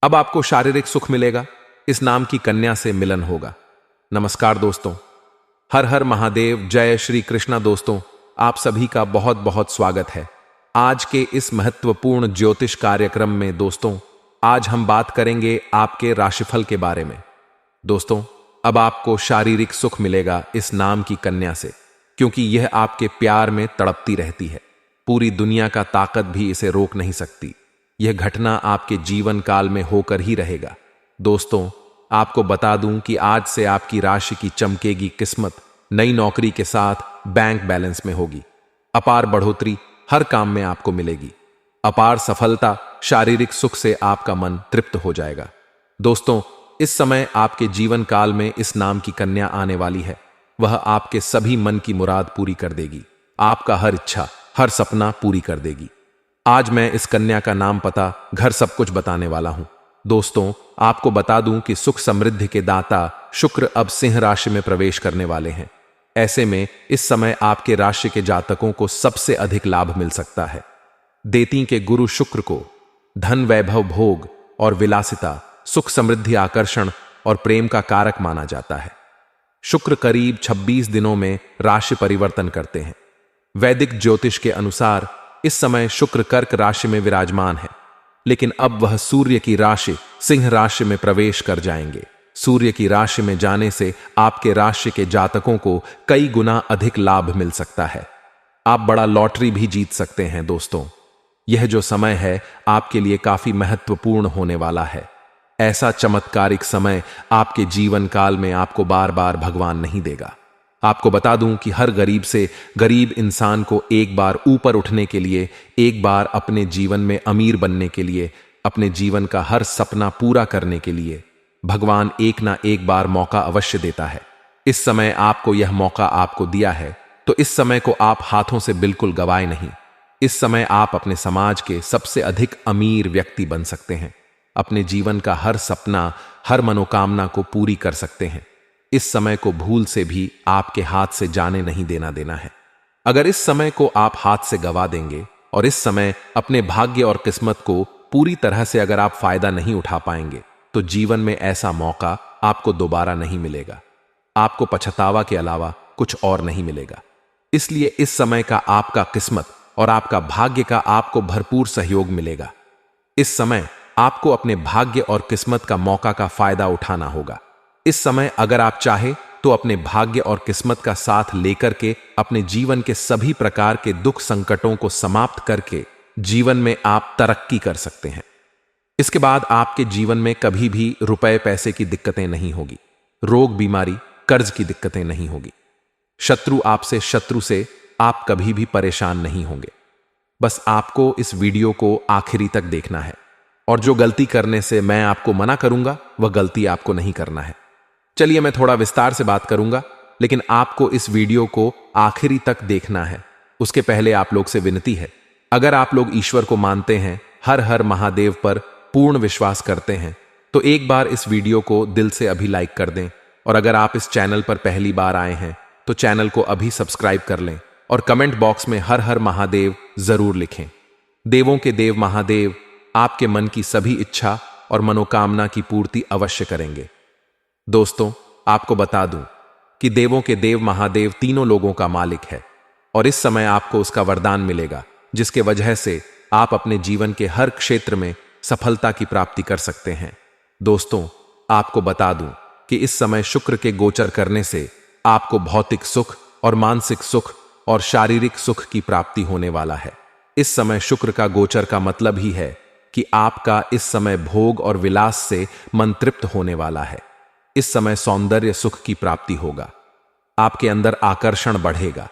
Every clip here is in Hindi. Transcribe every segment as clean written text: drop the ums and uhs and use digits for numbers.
अब आपको शारीरिक सुख मिलेगा। इस नाम की कन्या से मिलन होगा। नमस्कार दोस्तों, हर हर महादेव, जय श्री कृष्णा। दोस्तों, आप सभी का बहुत बहुत स्वागत है आज के इस महत्वपूर्ण ज्योतिष कार्यक्रम में। दोस्तों, आज हम बात करेंगे आपके राशिफल के बारे में। दोस्तों, अब आपको शारीरिक सुख मिलेगा इस नाम की कन्या से, क्योंकि यह आपके प्यार में तड़पती रहती है। पूरी दुनिया का ताकत भी इसे रोक नहीं सकती। यह घटना आपके जीवन काल में होकर ही रहेगा। दोस्तों, आपको बता दूं कि आज से आपकी राशि की चमकेगी किस्मत। नई नौकरी के साथ बैंक बैलेंस में होगी। अपार बढ़ोतरी हर काम में आपको मिलेगी। अपार सफलता, शारीरिक सुख से आपका मन तृप्त हो जाएगा। दोस्तों, इस समय आपके जीवन काल में इस नाम की कन्या आने वाली है। वह आपके सभी मन की मुराद पूरी कर देगी। आपका हर इच्छा, हर सपना पूरी कर देगी। आज मैं इस कन्या का नाम, पता, घर सब कुछ बताने वाला हूं। दोस्तों, आपको बता दूं कि सुख समृद्धि के दाता शुक्र अब सिंह राशि में प्रवेश करने वाले हैं। ऐसे में इस समय आपके राशि के जातकों को सबसे अधिक लाभ मिल सकता है। देती के गुरु शुक्र को धन, वैभव, भोग और विलासिता, सुख समृद्धि, आकर्षण और प्रेम का कारक माना जाता है। शुक्र करीब 26 दिनों में राशि परिवर्तन करते हैं। वैदिक ज्योतिष के अनुसार इस समय शुक्र कर्क राशि में विराजमान है, लेकिन अब वह सूर्य की राशि सिंह राशि में प्रवेश कर जाएंगे। सूर्य की राशि में जाने से आपके राशि के जातकों को कई गुना अधिक लाभ मिल सकता है। आप बड़ा लॉटरी भी जीत सकते हैं। दोस्तों, यह जो समय है आपके लिए काफी महत्वपूर्ण होने वाला है। ऐसा चमत्कारिक समय आपके जीवन काल में आपको बार बार भगवान नहीं देगा। आपको बता दूं कि हर गरीब से गरीब इंसान को एक बार ऊपर उठने के लिए, एक बार अपने जीवन में अमीर बनने के लिए, अपने जीवन का हर सपना पूरा करने के लिए भगवान एक ना एक बार मौका अवश्य देता है। इस समय आपको यह मौका आपको दिया है, तो इस समय को आप हाथों से बिल्कुल गवाए नहीं। इस समय आप अपने समाज के सबसे अधिक अमीर व्यक्ति बन सकते हैं। अपने जीवन का हर सपना, हर मनोकामना को पूरी कर सकते हैं। इस समय को भूल से भी आपके हाथ से जाने नहीं देना है। अगर इस समय को आप हाथ से गवा देंगे और इस समय अपने भाग्य और किस्मत को पूरी तरह से अगर आप फायदा नहीं उठा पाएंगे, तो जीवन में ऐसा मौका आपको दोबारा नहीं मिलेगा। आपको पछतावा के अलावा कुछ और नहीं मिलेगा। इसलिए इस समय का आपका किस्मत और आपका भाग्य का आपको भरपूर सहयोग मिलेगा। इस समय आपको अपने भाग्य और किस्मत का मौका का फायदा उठाना होगा। इस समय अगर आप चाहे तो अपने भाग्य और किस्मत का साथ लेकर के अपने जीवन के सभी प्रकार के दुख संकटों को समाप्त करके जीवन में आप तरक्की कर सकते हैं। इसके बाद आपके जीवन में कभी भी रुपए पैसे की दिक्कतें नहीं होगी। रोग, बीमारी, कर्ज की दिक्कतें नहीं होगी। शत्रु से आप कभी भी परेशान नहीं होंगे। बस आपको इस वीडियो को आखिरी तक देखना है, और जो गलती करने से मैं आपको मना करूंगा वह गलती आपको नहीं करना है। चलिए, मैं थोड़ा विस्तार से बात करूंगा, लेकिन आपको इस वीडियो को आखिरी तक देखना है। उसके पहले आप लोग से विनती है, अगर आप लोग ईश्वर को मानते हैं, हर हर महादेव पर पूर्ण विश्वास करते हैं, तो एक बार इस वीडियो को दिल से अभी लाइक कर दें। और अगर आप इस चैनल पर पहली बार आए हैं तो चैनल को अभी सब्सक्राइब कर लें और कमेंट बॉक्स में हर हर महादेव जरूर लिखें। देवों के देव महादेव आपके मन की सभी इच्छा और मनोकामना की पूर्ति अवश्य करेंगे। दोस्तों, आपको बता दूं कि देवों के देव महादेव तीनों लोगों का मालिक है, और इस समय आपको उसका वरदान मिलेगा, जिसके वजह से आप अपने जीवन के हर क्षेत्र में सफलता की प्राप्ति कर सकते हैं। दोस्तों, आपको बता दूं कि इस समय शुक्र के गोचर करने से आपको भौतिक सुख और मानसिक सुख और शारीरिक सुख की प्राप्ति होने वाला है। इस समय शुक्र का गोचर का मतलब ही है कि आपका इस समय भोग और विलास से मन तृप्त होने वाला है। इस समय सौंदर्य सुख की प्राप्ति होगा। आपके अंदर आकर्षण बढ़ेगा।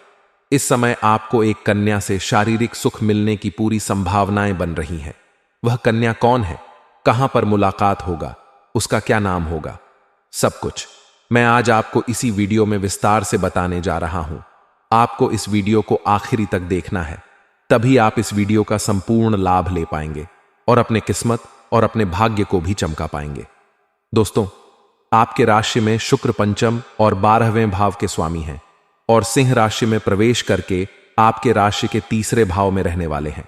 इस समय आपको एक कन्या से शारीरिक सुख मिलने की पूरी संभावनाएं बन रही हैं। वह कन्या कौन है, कहां पर मुलाकात होगा, उसका क्या नाम होगा, सब कुछ मैं आज आपको इसी वीडियो में विस्तार से बताने जा रहा हूं। आपको इस वीडियो को आखिरी तक देखना है, तभी आप इस वीडियो का संपूर्ण लाभ ले पाएंगे और अपने किस्मत और अपने भाग्य को भी चमका पाएंगे। दोस्तों, आपके राशि में शुक्र पंचम और 12वें भाव के स्वामी हैं और सिंह राशि में प्रवेश करके आपके राशि के तीसरे भाव में रहने वाले हैं।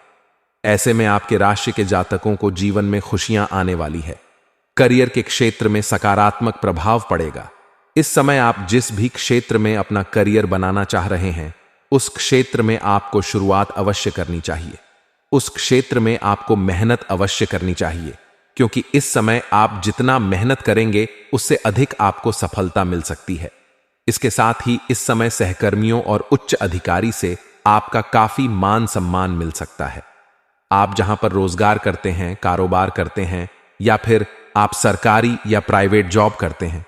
ऐसे में आपके राशि के जातकों को जीवन में खुशियां आने वाली है। करियर के क्षेत्र में सकारात्मक प्रभाव पड़ेगा। इस समय आप जिस भी क्षेत्र में अपना करियर बनाना चाह रहे हैं, उस क्षेत्र में आपको शुरुआत अवश्य करनी चाहिए। उस क्षेत्र में आपको मेहनत अवश्य करनी चाहिए, क्योंकि इस समय आप जितना मेहनत करेंगे उससे अधिक आपको सफलता मिल सकती है। इसके साथ ही इस समय सहकर्मियों और उच्च अधिकारी से आपका काफी मान सम्मान मिल सकता है। आप जहां पर रोजगार करते हैं, कारोबार करते हैं, या फिर आप सरकारी या प्राइवेट जॉब करते हैं,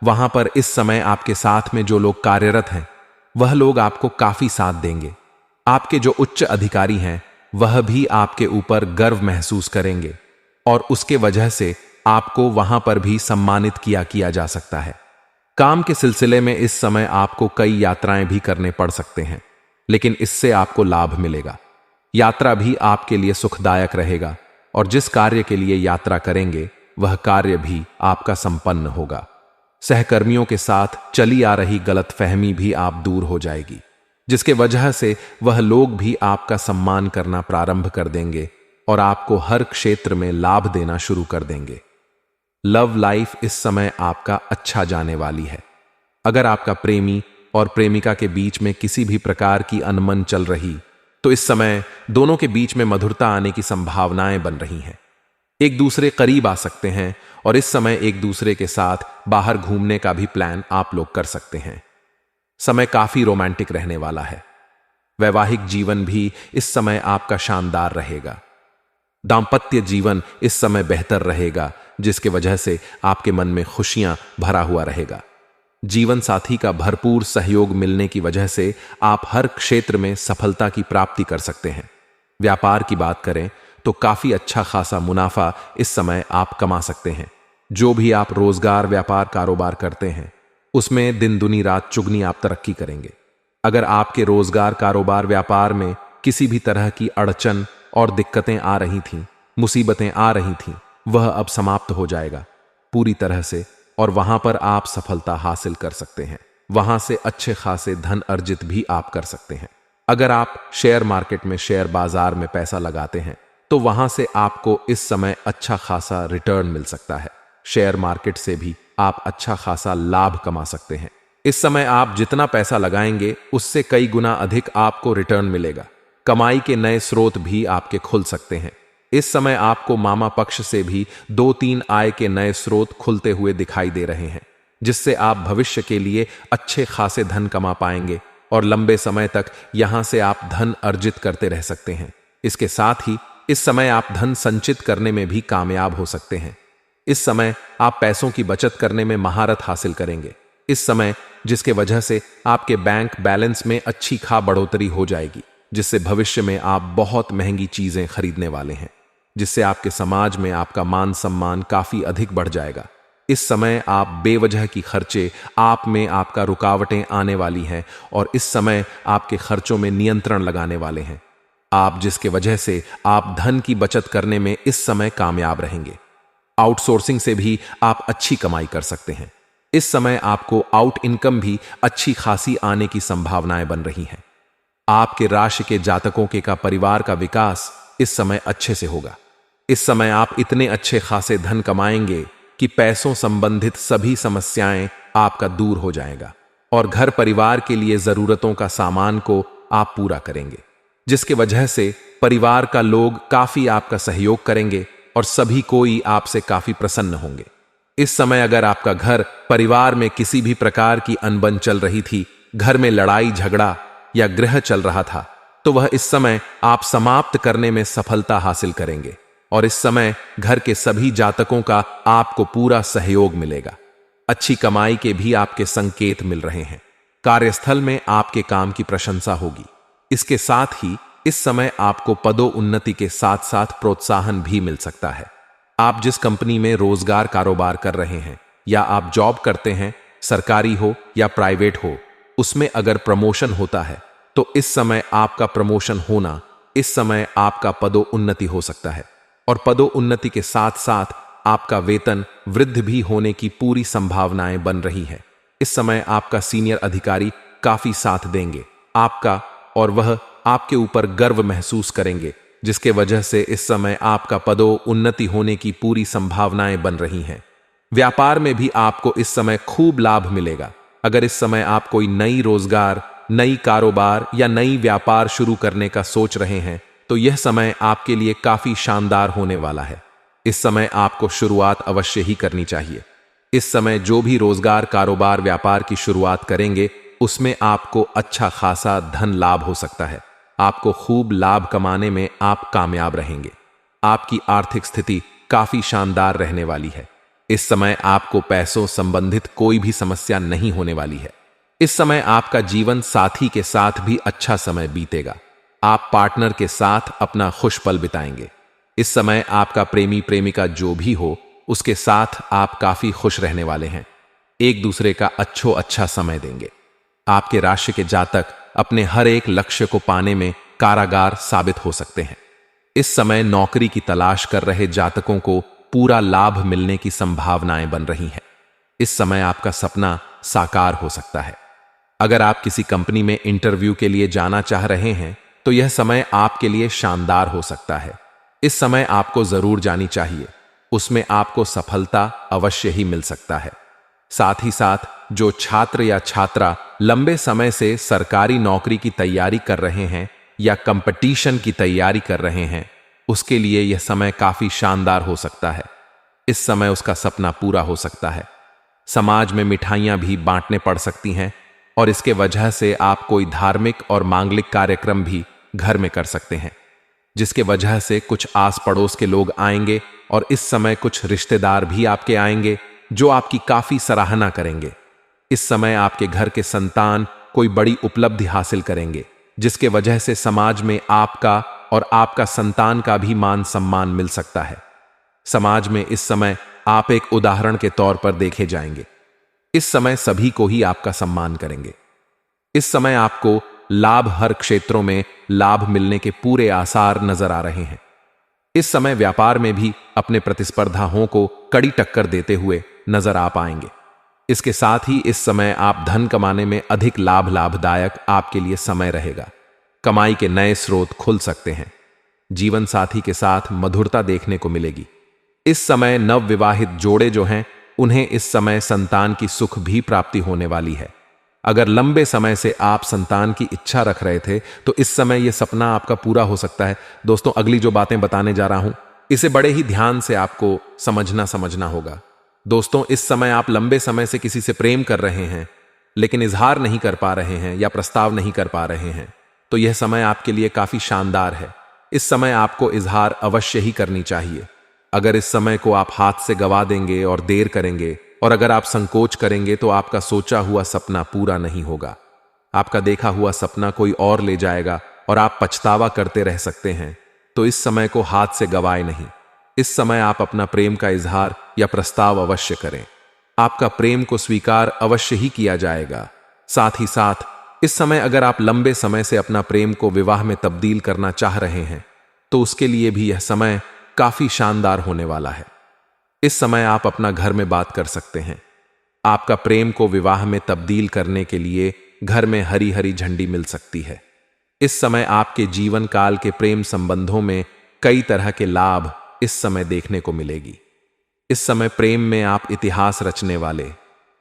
वहां पर इस समय आपके साथ में जो लोग कार्यरत हैं, वह लोग आपको काफी साथ देंगे। आपके जो उच्च अधिकारी हैं, वह भी आपके ऊपर गर्व महसूस करेंगे और उसके वजह से आपको वहां पर भी सम्मानित किया जा सकता है। काम के सिलसिले में इस समय आपको कई यात्राएं भी करने पड़ सकते हैं, लेकिन इससे आपको लाभ मिलेगा। यात्रा भी आपके लिए सुखदायक रहेगा और जिस कार्य के लिए यात्रा करेंगे, वह कार्य भी आपका संपन्न होगा। सहकर्मियों के साथ चली आ रही गलतफहमी भी आप दूर हो जाएगी, जिसके वजह से वह लोग भी आपका सम्मान करना प्रारंभ कर देंगे और आपको हर क्षेत्र में लाभ देना शुरू कर देंगे। लव लाइफ इस समय आपका अच्छा जाने वाली है। अगर आपका प्रेमी और प्रेमिका के बीच में किसी भी प्रकार की अनबन चल रही, तो इस समय दोनों के बीच में मधुरता आने की संभावनाएं बन रही हैं। एक दूसरे करीब आ सकते हैं और इस समय एक दूसरे के साथ बाहर घूमने का भी प्लान आप लोग कर सकते हैं। समय काफी रोमांटिक रहने वाला है। वैवाहिक जीवन भी इस समय आपका शानदार रहेगा। दांपत्य जीवन इस समय बेहतर रहेगा, जिसके वजह से आपके मन में खुशियां भरा हुआ रहेगा। जीवन साथी का भरपूर सहयोग मिलने की वजह से आप हर क्षेत्र में सफलता की प्राप्ति कर सकते हैं। व्यापार की बात करें तो काफी अच्छा खासा मुनाफा इस समय आप कमा सकते हैं। जो भी आप रोजगार, व्यापार, कारोबार करते हैं, उसमें दिन दुनी रात चुगनी आप तरक्की करेंगे। अगर आपके रोजगार, कारोबार, व्यापार में किसी भी तरह की अड़चन और दिक्कतें आ रही थीं, मुसीबतें आ रही थीं, वह अब समाप्त हो जाएगा पूरी तरह से और वहां पर आप सफलता हासिल कर सकते हैं। वहां से अच्छे खासे धन अर्जित भी आप कर सकते हैं। अगर आप शेयर मार्केट में, शेयर बाजार में पैसा लगाते हैं, तो वहां से आपको इस समय अच्छा खासा रिटर्न मिल सकता है। शेयर मार्केट से भी आप अच्छा खासा लाभ कमा सकते हैं। इस समय आप जितना पैसा लगाएंगे, उससे कई गुना अधिक आपको रिटर्न मिलेगा। कमाई के नए स्रोत भी आपके खुल सकते हैं। इस समय आपको मामा पक्ष से भी 2-3 आय के नए स्रोत खुलते हुए दिखाई दे रहे हैं, जिससे आप भविष्य के लिए अच्छे खासे धन कमा पाएंगे और लंबे समय तक यहां से आप धन अर्जित करते रह सकते हैं। इसके साथ ही इस समय आप धन संचित करने में भी कामयाब हो सकते हैं। इस समय आप पैसों की बचत करने में महारत हासिल करेंगे। इस समय जिसके वजह से आपके बैंक बैलेंस में अच्छी खा बढ़ोतरी हो जाएगी, जिससे भविष्य में आप बहुत महंगी चीजें खरीदने वाले हैं, जिससे आपके समाज में आपका मान सम्मान काफी अधिक बढ़ जाएगा। इस समय आप बेवजह की खर्चे, आप में आपका रुकावटें आने वाली हैं और इस समय आपके खर्चों में नियंत्रण लगाने वाले हैं आप, जिसके वजह से आप धन की बचत करने में इस समय कामयाब रहेंगे। आउटसोर्सिंग से भी आप अच्छी कमाई कर सकते हैं। इस समय आपको आउट इनकम भी अच्छी खासी आने की संभावनाएं बन रही हैं। आपके राशि के जातकों का परिवार का विकास इस समय अच्छे से होगा। इस समय आप इतने अच्छे खासे धन कमाएंगे कि पैसों संबंधित सभी समस्याएं आपका दूर हो जाएगा और घर परिवार के लिए जरूरतों का सामान को आप पूरा करेंगे, जिसके वजह से परिवार का लोग काफी आपका सहयोग करेंगे और सभी कोई आपसे काफी प्रसन्न होंगे। इस समय अगर आपका घर परिवार में किसी भी प्रकार की अनबन चल रही थी, घर में लड़ाई झगड़ा या गृह चल रहा था, तो वह इस समय आप समाप्त करने में सफलता हासिल करेंगे और इस समय घर के सभी जातकों का आपको पूरा सहयोग मिलेगा। अच्छी कमाई के भी आपके संकेत मिल रहे हैं। कार्यस्थल में आपके काम की प्रशंसा होगी। इसके साथ ही इस समय आपको पदोन्नति के साथ साथ प्रोत्साहन भी मिल सकता है। आप जिस कंपनी में रोजगार, कारोबार कर रहे हैं या आप जॉब करते हैं, सरकारी हो या प्राइवेट हो, उसमें अगर प्रमोशन होता है तो इस समय आपका प्रमोशन होना, इस समय आपका पदोन्नति हो सकता है और पदोन्नति के साथ साथ आपका वेतन वृद्धि भी होने की पूरी संभावनाएं बन रही हैं। इस समय आपका सीनियर अधिकारी काफी साथ देंगे आपका और वह आपके ऊपर गर्व महसूस करेंगे जिसके वजह से इस समय आपका पदोन्नति होने की पूरी संभावनाएं बन रही हैं। व्यापार में भी आपको इस समय खूब लाभ मिलेगा। अगर इस समय आप कोई नई रोजगार, नई कारोबार या नई व्यापार शुरू करने का सोच रहे हैं तो यह समय आपके लिए काफी शानदार होने वाला है। इस समय आपको शुरुआत अवश्य ही करनी चाहिए। इस समय जो भी रोजगार, कारोबार, व्यापार की शुरुआत करेंगे उसमें आपको अच्छा खासा धन लाभ हो सकता है। आपको खूब लाभ कमाने में आप कामयाब रहेंगे। आपकी आर्थिक स्थिति काफी शानदार रहने वाली है। इस समय आपको पैसों संबंधित कोई भी समस्या नहीं होने वाली है। इस समय आपका जीवन साथी के साथ भी अच्छा समय बीतेगा। आप पार्टनर के साथ अपना खुश पल बिताएंगे। इस समय आपका प्रेमी प्रेमिका जो भी हो उसके साथ आप काफी खुश रहने वाले हैं। एक दूसरे का अच्छा समय देंगे। आपके राशि के जातक अपने हर एक लक्ष्य को पाने में कारागार साबित हो सकते हैं। इस समय नौकरी की तलाश कर रहे जातकों को पूरा लाभ मिलने की संभावनाएं बन रही हैं। इस समय आपका सपना साकार हो सकता है। अगर आप किसी कंपनी में इंटरव्यू के लिए जाना चाह रहे हैं तो यह समय आपके लिए शानदार हो सकता है। इस समय आपको जरूर जानी चाहिए, उसमें आपको सफलता अवश्य ही मिल सकता है। साथ ही साथ जो छात्र या छात्रा लंबे समय से सरकारी नौकरी की तैयारी कर रहे हैं या कंपटीशन की तैयारी कर रहे हैं उसके लिए यह समय काफी शानदार हो सकता है। इस समय उसका सपना पूरा हो सकता है। समाज में मिठाइयां भी बांटने पड़ सकती हैं और इसके वजह से आप कोई धार्मिक और मांगलिक कार्यक्रम भी घर में कर सकते हैं, जिसके वजह से कुछ आस पड़ोस के लोग आएंगे और इस समय कुछ रिश्तेदार भी आपके आएंगे जो आपकी काफी सराहना करेंगे। इस समय आपके घर के संतान कोई बड़ी उपलब्धि हासिल करेंगे, जिसके वजह से समाज में आपका और आपका संतान का भी मान सम्मान मिल सकता है। समाज में इस समय आप एक उदाहरण के तौर पर देखे जाएंगे। इस समय सभी को ही आपका सम्मान करेंगे। इस समय आपको लाभ, हर क्षेत्रों में लाभ मिलने के पूरे आसार नजर आ रहे हैं। इस समय व्यापार में भी अपने प्रतिस्पर्धाओं को कड़ी टक्कर देते हुए नजर आ पाएंगे। इसके साथ ही इस समय आप धन कमाने में अधिक लाभदायक आपके लिए समय रहेगा। कमाई के नए स्रोत खुल सकते हैं। जीवन साथी के साथ मधुरता देखने को मिलेगी। इस समय नवविवाहित जोड़े जो हैं उन्हें इस समय संतान की सुख भी प्राप्ति होने वाली है। अगर लंबे समय से आप संतान की इच्छा रख रहे थे तो इस समय यह सपना आपका पूरा हो सकता है। दोस्तों, अगली जो बातें बताने जा रहा हूं इसे बड़े ही ध्यान से आपको समझना होगा। दोस्तों, इस समय आप लंबे समय से किसी से प्रेम कर रहे हैं लेकिन इजहार नहीं कर पा रहे हैं या प्रस्ताव नहीं कर पा रहे हैं तो यह समय आपके लिए काफी शानदार है। इस समय आपको इजहार अवश्य ही करनी चाहिए। अगर इस समय को आप हाथ से गवा देंगे और देर करेंगे और अगर आप संकोच करेंगे तो आपका सोचा हुआ सपना पूरा नहीं होगा। आपका देखा हुआ सपना कोई और ले जाएगा और आप पछतावा करते रह सकते हैं। तो इस समय को हाथ से गवाए नहीं। इस समय आप अपना प्रेम का इजहार या प्रस्ताव अवश्य करें। आपका प्रेम को स्वीकार अवश्य ही किया जाएगा। साथ ही साथ इस समय अगर आप लंबे समय से अपना प्रेम को विवाह में तब्दील करना चाह रहे हैं तो उसके लिए भी यह समय काफी शानदार होने वाला है। इस समय आप अपना घर में बात कर सकते हैं। आपका प्रेम को विवाह में तब्दील करने के लिए घर में हरी हरी झंडी मिल सकती है। इस समय आपके जीवन काल के प्रेम संबंधों में कई तरह के लाभ इस समय देखने को मिलेगी। इस समय प्रेम में आप इतिहास रचने वाले।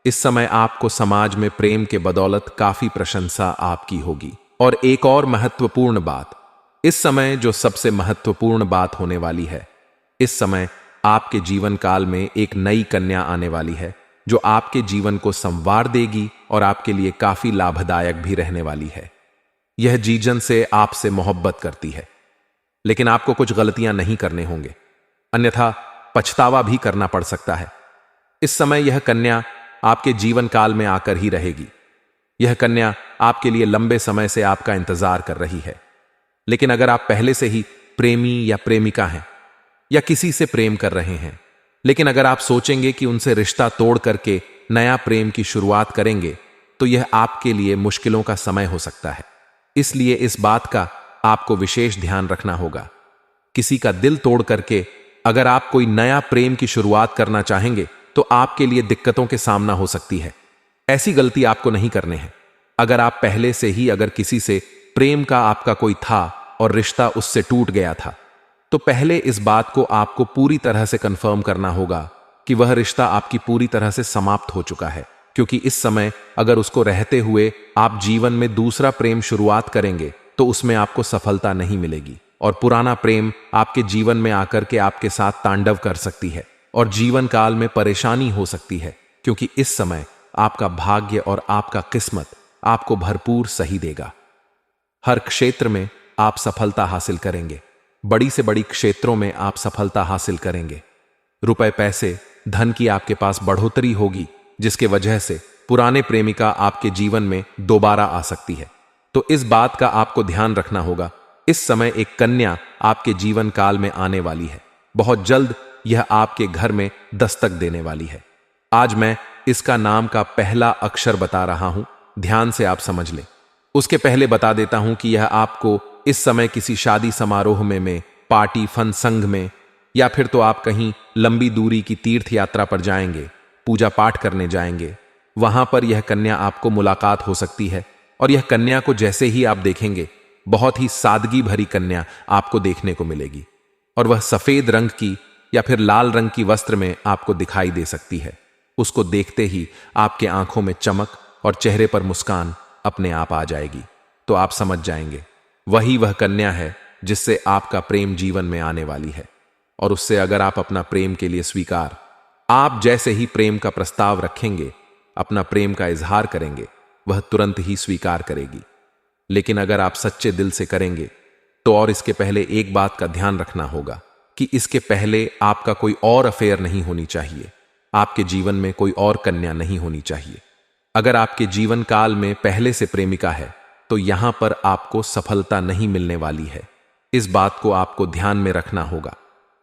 इस समय आपको समाज में प्रेम के बदौलत काफी प्रशंसा आपकी होगी। और एक और महत्वपूर्ण बात, इस समय जो सबसे महत्वपूर्ण बात होने वाली है, इस समय आपके जीवन काल में एक नई कन्या आने वाली है जो आपके जीवन को संवार देगी और आपके लिए काफी लाभदायक भी रहने वाली है। यह जीजन से आपसे मोहब्बत करती है लेकिन आपको कुछ गलतियां नहीं करने होंगे, अन्यथा पछतावा भी करना पड़ सकता है। इस समय यह कन्या आपके जीवन काल में आकर ही रहेगी। यह कन्या आपके लिए लंबे समय से आपका इंतजार कर रही है। लेकिन अगर आप पहले से ही प्रेमी या प्रेमिका हैं या किसी से प्रेम कर रहे हैं, लेकिन अगर आप सोचेंगे कि उनसे रिश्ता तोड़ करके नया प्रेम की शुरुआत करेंगे तो यह आपके लिए मुश्किलों का समय हो सकता है। इसलिए इस बात का आपको विशेष ध्यान रखना होगा। किसी का दिल तोड़ करके अगर आप कोई नया प्रेम की शुरुआत करना चाहेंगे तो आपके लिए दिक्कतों के सामना हो सकती है। ऐसी गलती आपको नहीं करने हैं। अगर आप पहले से ही अगर किसी से प्रेम का आपका कोई था और रिश्ता उससे टूट गया था, तो पहले इस बात को आपको पूरी तरह से कंफर्म करना होगा कि वह रिश्ता आपकी पूरी तरह से समाप्त हो चुका है। क्योंकि इस समय अगर उसको रहते हुए आप जीवन में दूसरा प्रेम शुरुआत करेंगे तो उसमें आपको सफलता नहीं मिलेगी, और पुराना प्रेम आपके जीवन में आकर के आपके साथ तांडव कर सकती है और जीवन काल में परेशानी हो सकती है। क्योंकि इस समय आपका भाग्य और आपका किस्मत आपको भरपूर सही देगा। हर क्षेत्र में आप सफलता हासिल करेंगे, बड़ी से बड़ी क्षेत्रों में आप सफलता हासिल करेंगे। रुपए पैसे धन की आपके पास बढ़ोतरी होगी, जिसके वजह से पुराने प्रेमिका आपके जीवन में दोबारा आ सकती है। तो इस बात का आपको ध्यान रखना होगा। इस समय एक कन्या आपके जीवन काल में आने वाली है, बहुत जल्द यह आपके घर में दस्तक देने वाली है। आज मैं इसका नाम का पहला अक्षर बता रहा हूं, ध्यान से आप समझ लें। उसके पहले बता देता हूं कि यह आपको इस समय किसी शादी समारोह में पार्टी फन संघ में, या फिर तो आप कहीं लंबी दूरी की तीर्थ यात्रा पर जाएंगे, पूजा पाठ करने जाएंगे, वहां पर यह कन्या आपको मुलाकात हो सकती है। और यह कन्या को जैसे ही आप देखेंगे, बहुत ही सादगी भरी कन्या आपको देखने को मिलेगी, और वह सफेद रंग की या फिर लाल रंग की वस्त्र में आपको दिखाई दे सकती है। उसको देखते ही आपके आंखों में चमक और चेहरे पर मुस्कान अपने आप आ जाएगी, तो आप समझ जाएंगे वही वह कन्या है जिससे आपका प्रेम जीवन में आने वाली है। और उससे अगर आप अपना प्रेम के लिए स्वीकार, आप जैसे ही प्रेम का प्रस्ताव रखेंगे, अपना प्रेम का इजहार करेंगे, वह तुरंत ही स्वीकार करेगी। लेकिन अगर आप सच्चे दिल से करेंगे तो, और इसके पहले एक बात का ध्यान रखना होगा कि इसके पहले आपका कोई और अफेयर नहीं होनी चाहिए, आपके जीवन में कोई और कन्या नहीं होनी चाहिए। अगर आपके जीवन काल में पहले से प्रेमिका है तो यहां पर आपको सफलता नहीं मिलने वाली है। इस बात को आपको ध्यान में रखना होगा।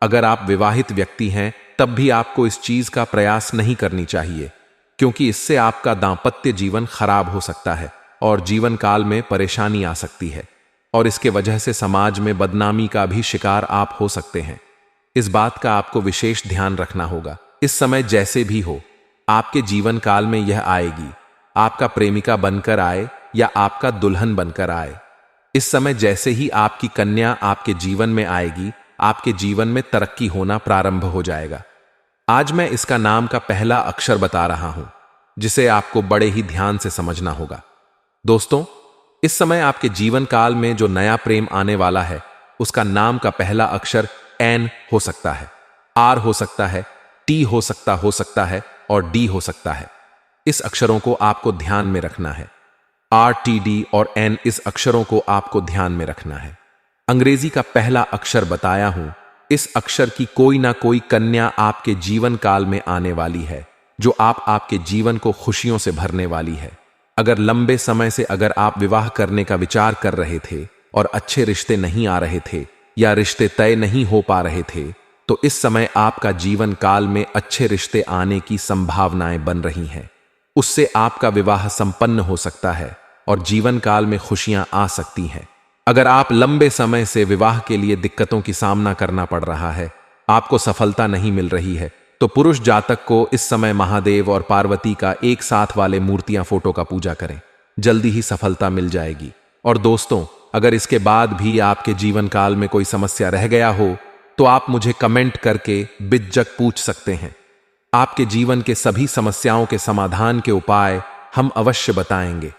अगर आप विवाहित व्यक्ति हैं तब भी आपको इस चीज का प्रयास नहीं करनी चाहिए, क्योंकि इससे आपका दांपत्य जीवन खराब हो सकता है और जीवन काल में परेशानी आ सकती है, और इसके वजह से समाज में बदनामी का भी शिकार आप हो सकते हैं। इस बात का आपको विशेष ध्यान रखना होगा। इस समय जैसे भी हो, आपके जीवन काल में यह आएगी, आपका प्रेमिका बनकर आए या आपका दुल्हन बनकर आए। इस समय जैसे ही आपकी कन्या आपके जीवन में आएगी, आपके जीवन में तरक्की होना प्रारंभ हो जाएगा। आज मैं इसका नाम का पहला अक्षर बता रहा हूं, जिसे आपको बड़े ही ध्यान से समझना होगा। दोस्तों, इस समय आपके जीवन काल में जो नया प्रेम आने वाला है, उसका नाम का पहला अक्षर एन हो सकता है, आर हो सकता है, टी हो सकता है और डी हो सकता है। इस अक्षरों को आपको ध्यान में रखना है। आर, टी, डी और एन, इस अक्षरों को आपको ध्यान में रखना है। अंग्रेजी का पहला अक्षर बताया हूं, इस अक्षर की कोई ना कोई कन्या आपके जीवन काल में आने वाली है, जो आपके जीवन को खुशियों से भरने वाली है। अगर लंबे समय से अगर आप विवाह करने का विचार कर रहे थे और अच्छे रिश्ते नहीं आ रहे थे या रिश्ते तय नहीं हो पा रहे थे, तो इस समय आपका जीवन काल में अच्छे रिश्ते आने की संभावनाएं बन रही हैं। उससे आपका विवाह संपन्न हो सकता है और जीवन काल में खुशियां आ सकती हैं। अगर आप लंबे समय से विवाह के लिए दिक्कतों की सामना करना पड़ रहा है, आपको सफलता नहीं मिल रही है, तो पुरुष जातक को इस समय महादेव और पार्वती का एक साथ वाले मूर्तियां फोटो का पूजा करें, जल्दी ही सफलता मिल जाएगी। और दोस्तों, अगर इसके बाद भी आपके जीवन काल में कोई समस्या रह गया हो तो आप मुझे कमेंट करके बिज्जक पूछ सकते हैं। आपके जीवन के सभी समस्याओं के समाधान के उपाय हम अवश्य बताएंगे।